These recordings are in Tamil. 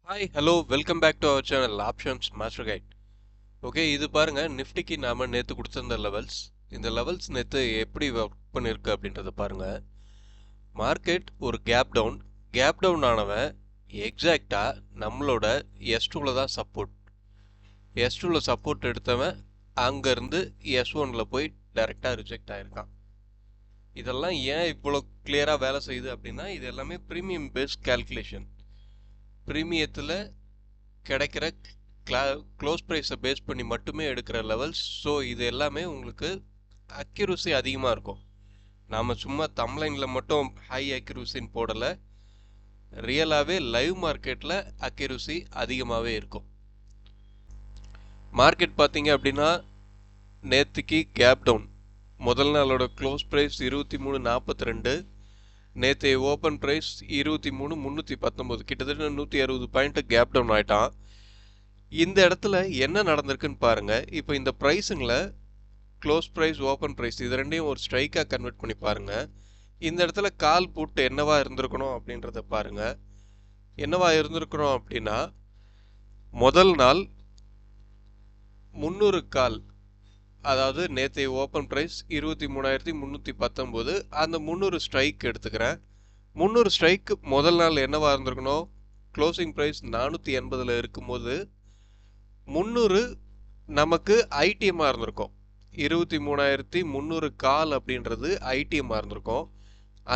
Hi hello welcome back to our channel options master guide. Okay, இது பாருங்க நிஃப்டிக்கு நாம நேற்று கொடுத்திருந்த லெவல்ஸ். இந்த லெவல்ஸ் நேற்று எப்படி ஒர்க் பண்ணிருக்கு அப்படின்றத பாருங்க. மார்க்கெட் ஒரு கேப் டவுன் ஆனவன் எக்ஸாக்டா நம்மளோட S2ல தான் S2ல சப்போர்ட் எடுத்தவன் அங்கேருந்து S1ல போய் டைரெக்டாக ரிஜெக்ட் ஆயிருக்கான். இதெல்லாம் ஏன் இவ்வளோ கிளியராக வேலை செய்யுது அப்படின்னா, இது எல்லாமே ப்ரீமியம் பேஸ்ட் கால்குலேஷன். ப்ரீமியத்தில் கிடைக்கிற க்ளோஸ் ப்ரைஸை பேஸ் பண்ணி மட்டுமே எடுக்கிற லெவல்ஸ். ஸோ இது எல்லாமே உங்களுக்கு அக்யூரசி அதிகமாக இருக்கும். நாம் சும்மா தம்ப்லைனில் மட்டும் ஹை அக்யூரசின்னு போடலை, ரியலாகவே லைவ் மார்க்கெட்டில் அக்யூரசி அதிகமாகவே இருக்கும். மார்க்கெட் பார்த்தீங்க அப்படின்னா நேற்றுக்கு கேப் டவுன். முதல் நாளோட க்ளோஸ் ப்ரைஸ் 23.42, நேற்று ஓப்பன் ப்ரைஸ் 23.319, கிட்டத்தட்ட 160 பாயிண்ட் கேப் டவுன் ஆயிட்டான். இந்த இடத்துல என்ன நடந்திருக்குன்னு பாருங்க. இப்போ இந்த ப்ரைஸுங்களை க்ளோஸ் ப்ரைஸ் ஓப்பன் ப்ரைஸ் இது ரெண்டையும் ஒரு ஸ்ட்ரைக்காக கன்வெர்ட் பண்ணி பாருங்க. இந்த இடத்துல கால் புட் என்னவா இருந்திருக்கணும் அப்படின்றத பாருங்க. என்னவா இருந்திருக்கணும் அப்படின்னா, முதல் நாள் 300 கால், அதாவது நேற்றைய ஓப்பன் ப்ரைஸ் 23,319, அந்த 300 ஸ்ட்ரைக் எடுத்துக்கிறேன். 300 ஸ்ட்ரைக் முதல் நாள் என்னவா இருந்திருக்கணும், க்ளோசிங் ப்ரைஸ் 480 இருக்கும்போது 300 நமக்கு ஐடிஎம்மாக இருந்திருக்கும். 23,300 கால் அப்படின்றது ஐடிஎம்மாக இருந்திருக்கும்.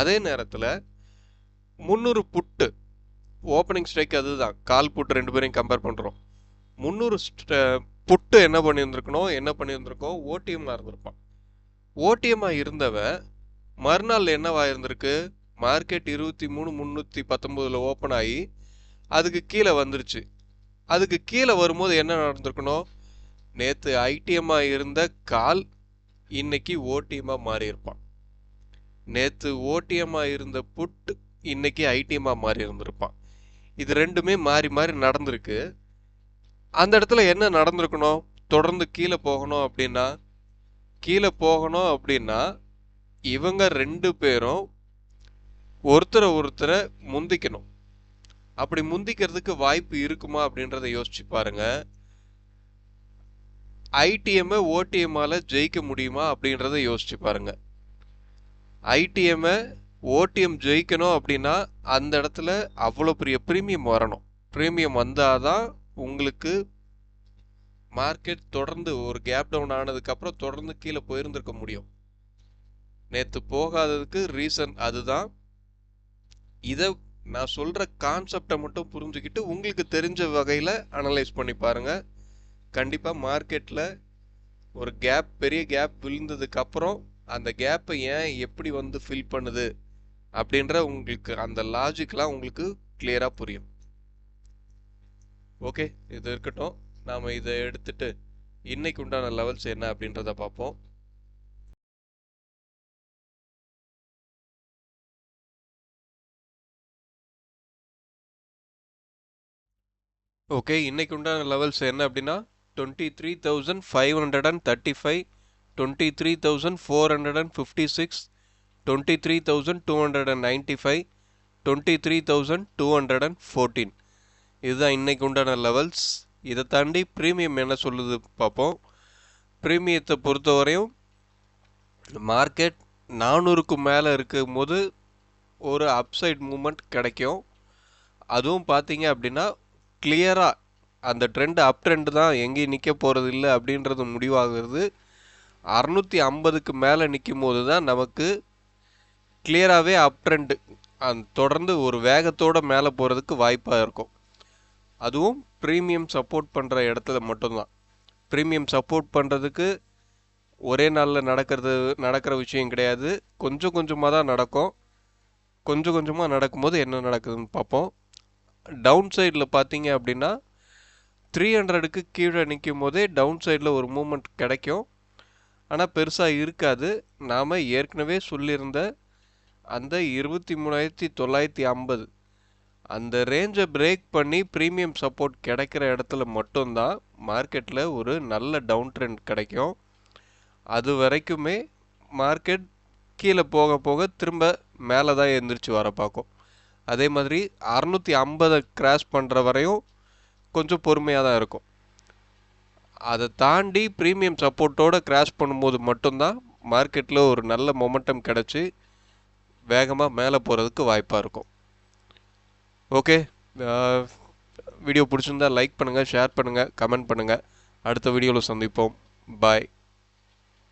அதே நேரத்தில் 300 புட்டு ஓப்பனிங் ஸ்ட்ரைக், அதுதான் கால் புட்டு, ரெண்டு பேரையும் கம்பேர் பண்ணுறோம். 300 புட்டு என்ன பண்ணியிருந்திருக்கோம், ஓடிஎம்மாக இருந்திருப்பான். ஓடிஎம்மாக இருந்தவன் மறுநாள் என்னவா இருந்திருக்கு, மார்க்கெட் 23,319 ஓப்பன் ஆகி அதுக்கு கீழே வந்துருச்சு. அதுக்கு கீழே வரும்போது என்ன நடந்திருக்கணும், நேற்று ஐடிஎம்மாக இருந்த கால் இன்னைக்கு ஓடிஎம்மாக மாறி இருப்பான். நேற்று ஓடிஎம்மாக இருந்த புட் இன்னைக்கு ஐடிஎம்மாக மாறி இருந்திருப்பான். இது ரெண்டுமே மாறி மாறி நடந்திருக்கு. அந்த இடத்துல என்ன நடந்திருக்கணும், தொடர்ந்து கீழே போகணும் அப்படின்னா இவங்க ரெண்டு பேரும் ஒருத்தரை முந்திக்கணும். அப்படி முந்திக்கிறதுக்கு வாய்ப்பு இருக்குமா அப்படின்றத யோசிச்சு பாருங்க. ஐடிஎம் ஓடிஎம்மால ஜெயிக்க முடியுமா அப்படின்றத யோசிச்சு பாருங்க. ஐடிஎம் ஓடிஎம் ஜெயிக்கணும் அப்படின்னா அந்த இடத்துல அவ்வளோ பெரிய ப்ரீமியம் வரணும். ப்ரீமியம் வந்தாதான் உங்களுக்கு மார்க்கெட் தொடர்ந்து ஒரு கேப் டவுன் ஆனதுக்கு அப்புறம் தொடர்ந்து கீழே போயிருந்திருக்க முடியும். நேற்று போகாததுக்கு ரீசன் அதுதான். இதை நான் சொல்ற கான்செப்டை மட்டும் புரிஞ்சுக்கிட்டு உங்களுக்கு தெரிஞ்ச வகையில் அனலைஸ் பண்ணி பாருங்க. கண்டிப்பா மார்க்கெட்ல ஒரு பெரிய கேப் விழுந்ததுக்கு அப்புறம் அந்த கேப்பை ஏன் எப்படி வந்து ஃபில் பண்ணுது அப்படின்ற உங்களுக்கு அந்த லாஜிக்லாம் உங்களுக்கு கிளியரா புரியும். ஓகே, இது இருக்கட்டும். நாம இதை எடுத்துட்டு இன்னைக்கு உண்டான லெவல்ஸ் என்ன அப்படின்றத பார்ப்போம். ஓகே, இன்னைக்கு உண்டான லெவல்ஸ் என்ன அப்படின்னா 23,535, 23,456, 23,295, 23,214. இதுதான் இன்னைக்கு உண்டான லெவல்ஸ். இதை தாண்டி ப்ரீமியம் என்ன சொல்லுது பார்ப்போம். ப்ரீமியத்தை பொறுத்தவரையும் மார்க்கெட் 400க்கு மேலே இருக்கும் போது ஒரு அப்சைட் மூமெண்ட் கிடைக்கும். அதுவும் பார்த்தீங்க அப்படின்னா கிளியராக அந்த ட்ரெண்ட் அப் ட்ரெண்டு தான், எங்கேயும் நிற்க போகிறது இல்லை அப்படின்றது முடிவாகிறது 650க்கு மேலே நிற்கும் போது தான் நமக்கு கிளியராகவே அப் ட்ரெண்டு தொடர்ந்து ஒரு வேகத்தோடு மேலே போகிறதுக்கு வாய்ப்பாக இருக்கும். அதுவும் ப்ரீமியம் சப்போர்ட் பண்ணுற இடத்துல மட்டும்தான். ப்ரீமியம் சப்போர்ட் பண்ணுறதுக்கு ஒரே நாளில் நடக்கிற விஷயம் கிடையாது. கொஞ்சம் கொஞ்சமாக தான் நடக்கும். கொஞ்சம் கொஞ்சமாக நடக்கும்போது என்ன நடக்குதுன்னு பார்ப்போம். டவுன் சைடில் பார்த்தீங்க அப்படின்னா 300க்கு கீழே நிற்கும் போதே டவுன் சைடில் ஒரு மூமெண்ட் கிடைக்கும். ஆனால் பெருசாக இருக்காது. நாம் ஏற்கனவே சொல்லியிருந்த அந்த 23,950 அந்த ரேஞ்சை பிரேக் பண்ணி ப்ரீமியம் சப்போர்ட் கிடைக்கிற இடத்துல மட்டும்தான் மார்க்கெட்டில் ஒரு நல்ல டவுன் ட்ரெண்ட் கிடைக்கும். அது வரைக்குமே மார்க்கெட் கீழே போக போக திரும்ப மேலே தான் எழுந்திரிச்சு வர பார்க்கும். அதே மாதிரி 650 கிராஸ் பண்ணுற வரையும் கொஞ்சம் பொறுமையாக தான் இருக்கும். அதை தாண்டி ப்ரீமியம் சப்போர்ட்டோடு கிராஷ் பண்ணும்போது மட்டும்தான் மார்க்கெட்டில் ஒரு நல்ல மொமெண்டம் கிடச்சி வேகமாக மேலே போகிறதுக்கு வாய்ப்பாக இருக்கும். ஓகே, வீடியோ பிடிச்சிருந்தா லைக் பண்ணுங்கள், ஷேர் பண்ணுங்கள், கமெண்ட் பண்ணுங்கள். அடுத்த வீடியோவில் சந்திப்போம். பாய்.